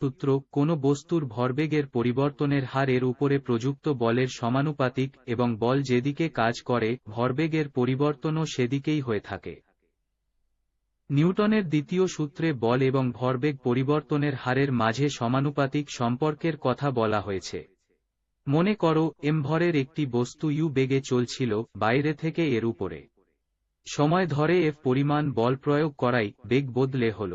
সূত্র কোনো বস্তুর ভরবেগের পরিবর্তনের হার এর উপরে প্রযুক্ত বলের সমানুপাতিক এবং বল যেদিকে কাজ করে ভরবেগের পরিবর্তনও সেদিকেই হয়ে থাকে। নিউটনের দ্বিতীয় সূত্রে বল এবং ভরবেগ পরিবর্তনের হারের মাঝে সমানুপাতিক সম্পর্কের কথা বলা হয়েছে। মনে করো ভরের একটি বস্তু ইউ বেগে চলছিল বাইরে থেকে এর উপরে। সময় ধরে এফ পরিমাণ বল প্রয়োগ করাই বেগ বদলে হল।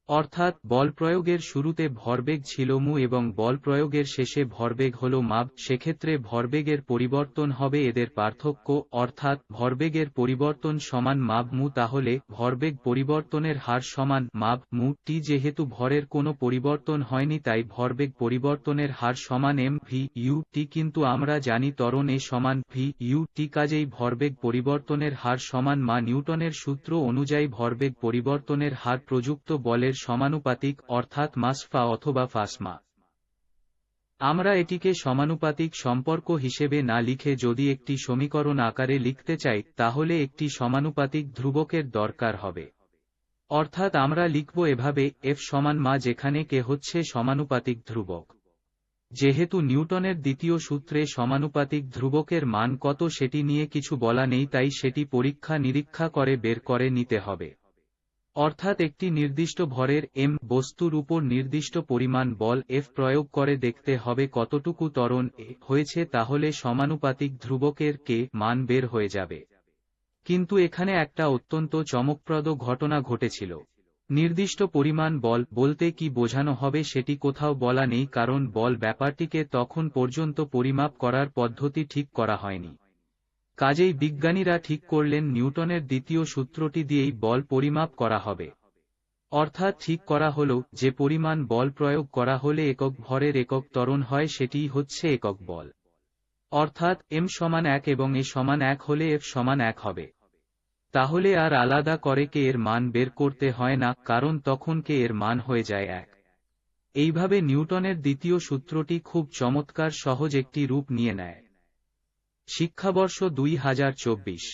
অর্থাৎ বল প্রয়োগের শুরুতে ভরবেগ ছিল মু এবং বল প্রয়োগের শেষে ভরবেগ হল মাপ। সেক্ষেত্রে ভরবেগের পরিবর্তন হবে এদের পার্থক্য, অর্থাৎ ভরবেগের পরিবর্তন সমান মাপ মু। তাহলে ভরবেগ পরিবর্তনের হার সমান মাপ মু টি। যেহেতু ভরের কোনো পরিবর্তন হয়নি তাই ভরবেগ পরিবর্তনের হার সমান এম ভি ইউ টি। কিন্তু আমরা জানি ত্বরণ এ সমান ভি ইউ টি, কাজেই ভরবেগ পরিবর্তনের হার সমান মা। নিউটনের সূত্র অনুযায়ী ভরবেগ পরিবর্তনের হার প্রযুক্ত বলের সমানুপাতিক, অর্থাৎ মাস ফা অথবা ফাসমা। আমরা এটিকে সমানুপাতিক সম্পর্ক হিসেবে না লিখে যদি একটি সমীকরণ আকারে লিখতে চাই তাহলে একটি সমানুপাতিক ধ্রুবকের দরকার হবে। অর্থাৎ আমরা লিখব এভাবে এফ সমান মা, যেখানে কে হচ্ছে সমানুপাতিক ধ্রুবক। যেহেতু নিউটনের দ্বিতীয় সূত্রে সমানুপাতিক ধ্রুবকের মান কত সেটি নিয়ে কিছু বলা নেই, তাই সেটি পরীক্ষা নিরীক্ষা করে বের করে নিতে হবে। অর্থাৎ একটি নির্দিষ্ট ভরের এম বস্তুর উপর নির্দিষ্ট পরিমাণ বল এফ প্রয়োগ করে দেখতে হবে কতটুকু ত্বরণ এ হয়েছে, তাহলে সমানুপাতিক ধ্রুবকের কে মান বের হয়ে যাবে। কিন্তু এখানে একটা অত্যন্ত চমকপ্রদ ঘটনা ঘটেছিল। নির্দিষ্ট পরিমাণ বল বলতে কি বোঝানো হবে সেটি কোথাও বলা নেই, কারণ বল ব্যাপারটিকে তখন পর্যন্ত পরিমাপ করার পদ্ধতি ঠিক করা হয়নি। কাজেই বিজ্ঞানীরা ঠিক করলেন নিউটনের দ্বিতীয় সূত্রটি দিয়েই বল পরিমাপ করা হবে। অর্থাৎ ঠিক করা হলো যে পরিমাণ বল প্রয়োগ করা হলে একক ভরের একক ত্বরণ হয় সেটিই হচ্ছে একক বল। অর্থাৎ এম সমান 1 এবং এ সমান 1 হলে এফ সমান 1 হবে। তাহলে আর আলাদা করে কে এর মান বের করতে হয় না, কারণ তখন কে এর মান হয়ে যায় 1। এইভাবে নিউটনের দ্বিতীয় সূত্রটি খুব চমৎকার সহজ একটি রূপ নিয়ে নেয়। শিক্ষাবর্ষ 2024।